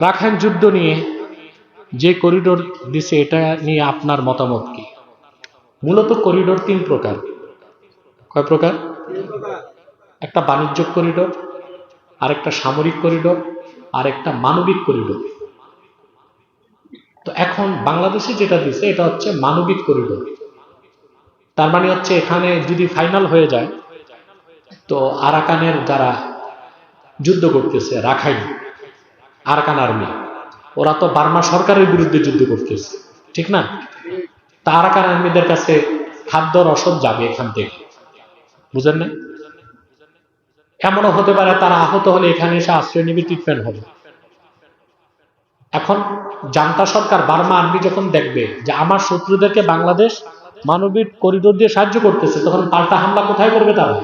Rakhine যুদ্ধ নিয়ে যে করিডোর দিছে এটা নিয়ে আপনার মতামত কি? মূলত করিডোর তিন প্রকার। কয় প্রকার? একটা বাণিজ্যিক করিডোর, আরেকটা সামরিক করিডোর, আর একটা মানবিক করিডোর। তো এখন বাংলাদেশে যেটা দিছে এটা হচ্ছে মানবিক করিডোর। তার মানে হচ্ছে এখানে যদি ফাইনাল হয়ে যায় তো আরাকানের যারা যুদ্ধ করতেছে, রাখাইন আরাকান আর্মি, ওরা তো বার্মা সরকারের বিরুদ্ধে যুদ্ধ করতেছে, ঠিক না? তা আরাকান আর্মিদের কাছে খাদ্য রসদ যাবে এখান থেকে, বুঝেন না? এমনও হতে পারে তারা আহত হলে এখানে এসে আশ্রয় নিবে, ট্রিটমেন্ট হবে। এখন জান্তা সরকার, বার্মা আর্মি যখন দেখবে যে আমার শত্রুদেরকে বাংলাদেশ মানবিক করিডোর দিয়ে সাহায্য করতেছে, তখন পাল্টা হামলা কোথায় করবে? তারা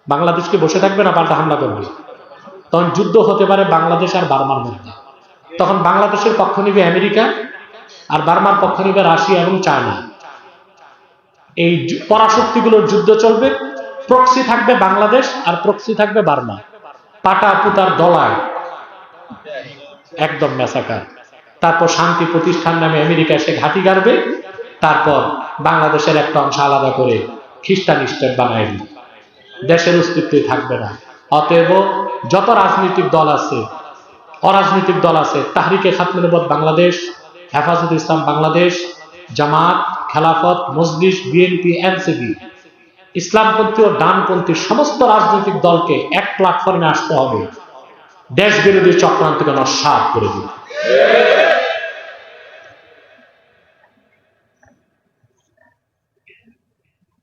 বাংলাদেশকে বসে থাকবে না, পাল্টা হামলা করবে। তখন যুদ্ধ হতে পারে বাংলাদেশ আর বার্মার মধ্যে। তখন বাংলাদেশের পক্ষ নিবে আমেরিকা, আর বার্মার পক্ষ নিবে রাশিয়া এবং চায়না। এই পরাশক্তিগুলোর যুদ্ধ চলবে। প্রক্সি থাকবে বাংলাদেশ আর প্রক্সি থাকবে বার্মা। পাটা পুতার দলায় একদম ম্যাসাকার। তারপর শান্তি প্রতিষ্ঠান নামে আমেরিকা এসে ঘাঁটি গাড়বে। তারপর বাংলাদেশের একটা অংশ আলাদা করে খ্রিস্টান স্টেট বানায় দিবে, দেশের অস্তিত্বই থাকবে না। অতএব যত রাজনৈতিক দল আছে, অরাজনৈতিক দল আছে, তাহরিকে খাতমে নবুওয়াত বাংলাদেশ, হেফাজত ইসলাম বাংলাদেশ, জামাত, খেলাফত, মজলিস, বিএনপি, এনসিপি, ইসলামপন্থী ও ডানপন্থী সমস্ত রাজনৈতিক দলকে এক প্ল্যাটফর্মে আসতে হবে, দেশ বিরোধী চক্রান্তকে নস্যাৎ করে দিবে।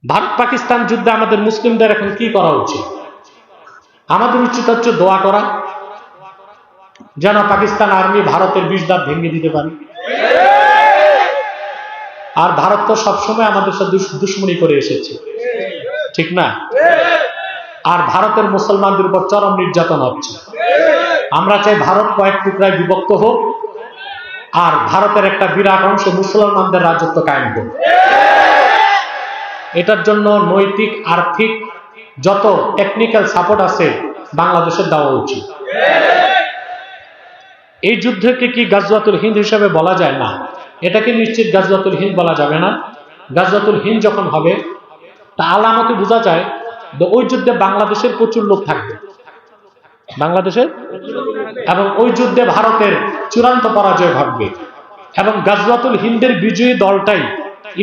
ভারত পাকিস্তান যুদ্ধে আমাদের মুসলিমদের এখন কি করা উচিত? আমাদের উচিত হচ্ছে দোয়া করা, যেন পাকিস্তান আর্মি ভারতের 20 দাঁত ভেঙে দিতে পারে। আর ভারত তো সবসময় আমাদের সাথে দুশ্মনী করে এসেছে, ঠিক না? আর ভারতের মুসলমানদের উপর চরম নির্যাতন হচ্ছে। আমরা চাই ভারত কয়েক টুকরায় বিভক্ত হোক, আর ভারতের একটা বিরাট অংশ মুসলমানদের রাজত্ব কায়েম হোক। এটার জন্য নৈতিক, আর্থিক যত টেকনিক্যাল সাপোর্ট আছে বাংলাদেশের দেওয়া উচিত। এই যুদ্ধকে কি গাজওয়াতুল হিন্দ হিসেবে বলা যায়? না, এটাকে নিশ্চিত গাজওয়াতুল হিন্দ বলা যাবে না। গাজওয়াতুল হিন্দ যখন হবে তা আলামতে বোঝা যায় যে ওই যুদ্ধে বাংলাদেশের প্রচুর লোক থাকবে, বাংলাদেশের, এবং ওই যুদ্ধে ভারতের চূড়ান্ত পরাজয় ঘটবে। এবং গাজওয়াতুল হিন্দের বিজয়ী দলটাই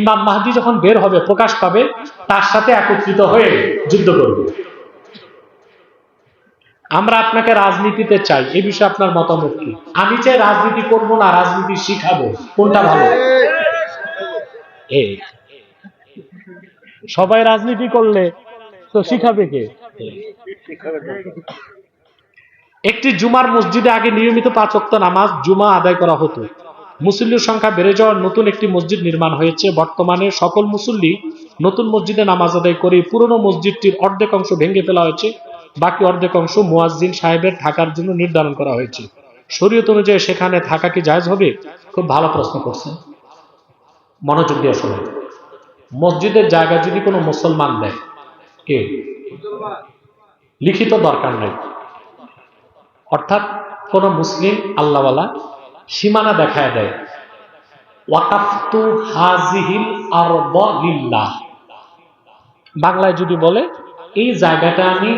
ইমাম মাহদি যখন বের হবে, প্রকাশ পাবে, তার সাথে একত্রিত হয়ে যুদ্ধ করবে। আমরা আপনাকে রাজনীতিতে চাই, এই বিষয়ে আপনার মতামত কি? আমি চাই রাজনীতি করব না, রাজনীতি শিখাবো, কোনটা ভালো? সবাই রাজনীতি করলে তো শিখাবে কে? একটি জুমার মসজিদে আগে নিয়মিত 5 ওয়াক্ত নামাজ জুমা আদায় করা হতো। মুসল্লির সংখ্যা বেড়ে যাওয়ার নতুন একটি মসজিদ নির্মাণ হয়েছে। বর্তমানে সকল মুসল্লি নতুন মসজিদে নামাজ আদায় করে পুরনো মসজিদটির অর্ধেক অংশ ভেঙে ফেলা হয়েছে, বাকি অর্ধেক অংশ মুয়াজ্জিন সাহেবের থাকার জন্য নির্ধারণ করা হয়েছে। শরীয়ত অনুযায়ী সেখানে থাকা কি জায়েজ হবে? খুব ভালো প্রশ্ন করছেন, মনোযোগ দিয়ে শোনেন। মসজিদের জায়গা যদি কোনো মুসলমান দেয়, কে? লিখিত দরকার নাই, অর্থাৎ কোন মুসলিম আল্লাহওয়ালা সীমানা দেখায় দেয়, ওয়াকাফতু হাযিহিল আরদ লিল্লাহ, বাংলায় যদি বলে এই জায়গাটা আমি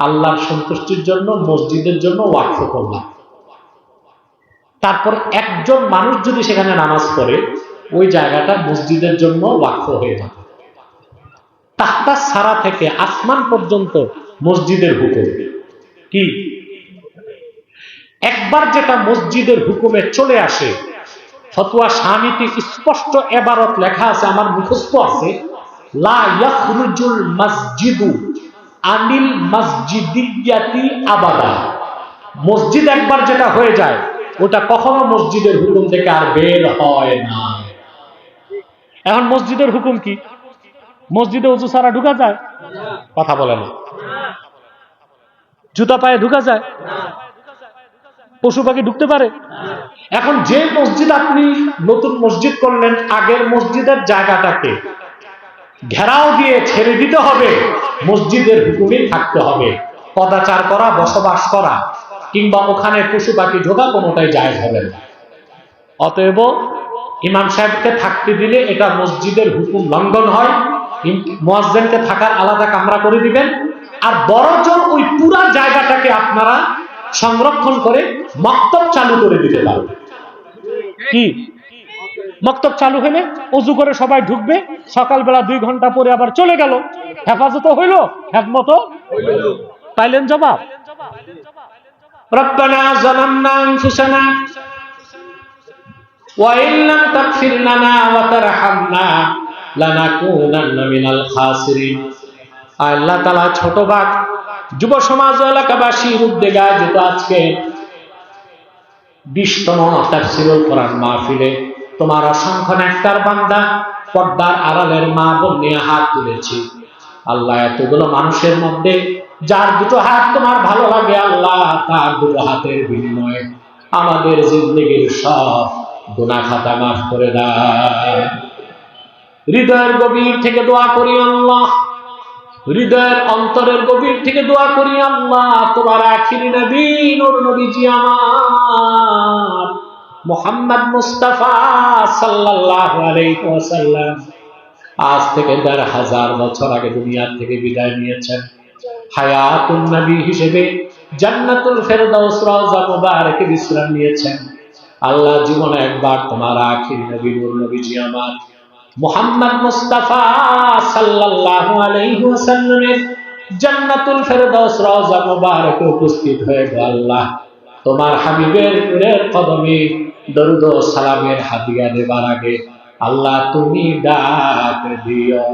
আল্লাহর সন্তুষ্টির জন্য, মসজিদের জন্য ওয়াকফ করলাম। তারপর একজন মানুষ যদি সেখানে নামাজ পড়ে, ওই জায়গাটা মসজিদের জন্য ওয়াকফ হয়ে যাবে। তাহতা সারা থেকে আসমান পর্যন্ত মসজিদের হুকুম। কি? একবার যেটা মসজিদের হুকুমে চলে আসে, ফতোয়া শামিতে স্পষ্ট এবারত লেখা আছে, আমার মুখস্থ আছে, লা ইয়াখরুজুল মাসজিদু আনিল মাসজিদিয়াতি আবাদা। মসজিদ একবার যেটা হয়ে যায়, ওটা কখনো মসজিদের হুকুম থেকে আর বের হয় না। এখন মসজিদের হুকুম কি? মসজিদে ওযু ছাড়া ঢোকা যায়? কথা বলে না। জুতা পায়ে ঢোকা যায়? পশু পাখি ঢুকতে পারে? এখন যে মসজিদ আপনি নতুন মসজিদ করলেন, আগের মসজিদের জায়গাটাকে ঘেরাও দিয়ে ছেড়ে দিতে হবে, মসজিদের হুকুমেই থাকতে হবে। কদাচার করা, বসবাস করা, কিংবা ওখানে পশু পাখি ঢোকা কোনোটাই জায়েজ হবে না। অতএব ইমাম সাহেবকে থাকতে দিলে এটা মসজিদের হুকুম লঙ্ঘন হয়। মুয়াজ্জিনকে থাকার আলাদা কামরা করে দিবেন। আর বড়জোর ওই পুরা জায়গাটাকে আপনারা সংরক্ষণ করে মক্তব চালু করে দিতে পারবেন। কি মক্তব চালু হলে ওযু করে সবাই ঢুকবে, সকালবেলা 2 ঘন্টা পরে আবার চলে গেল, হেফাজত হইল, হেদমত হইল। পাইলেন জবাব? রব্বানা যালামনা আনফুসানা ওয়া ইন লাম তাগফির লানা ওয়া তারহামনা লানাকুনান্না মিনাল খাসিরিন। আল্লাহ তাআলা ছোট ভাগ যুব সমাজ এলাকাবাসীর উদ্যোগে আয়োজিত আজকে 20তম তাফসীরুল কোরআন মাহফিলে তোমার অসংখ্য নেককার বান্দা পর্দার আড়ালের মা বোন নিয়ে হাত তুলেছি। আল্লাহ এতগুলো মানুষের মধ্যে যার দুটো হাত তোমার ভালো লাগে আল্লাহ, তার দুটো হাতের বিনিময়ে আমাদের জিন্দেগির সব গুনাহ খাতা মাফ করে দাও। হৃদয়ের গভীর থেকে দোয়া করি আল্লাহ, হৃদয়ের অন্তরের গভীর থেকে দোয়া করি আল্লাহ, তোমার আখিরি নবী নূর নবীজি আমার মুহাম্মদ মুস্তাফা সাল্লাল্লাহু আলাইহি ওয়াসাল্লাম আজ থেকে 1000 বছর আগে দুনিয়া থেকে বিদায় নিয়েছেন। হায়াতুন নবী হিসেবে জান্নাতুল ফেরদাউস রওজা মুবারকে বিশ্রাম নিয়েছেন। আল্লাহ জীবনে একবার তোমার আখিরি নবী নূর নবীজি আমার মুহাম্মদ মুস্তাফা সাল্লাল্লাহু আলাইহি ওয়াসাল্লামের জান্নাতুল ফেরদাউস রওজা মুবারকে উপস্থিত হয়ে গো আল্লাহ, তোমার হাবিবের নূরের কদমে দরুদ ও সালামের হাদিয়া দেবার আগে আল্লাহ তুমি ডাক দিও।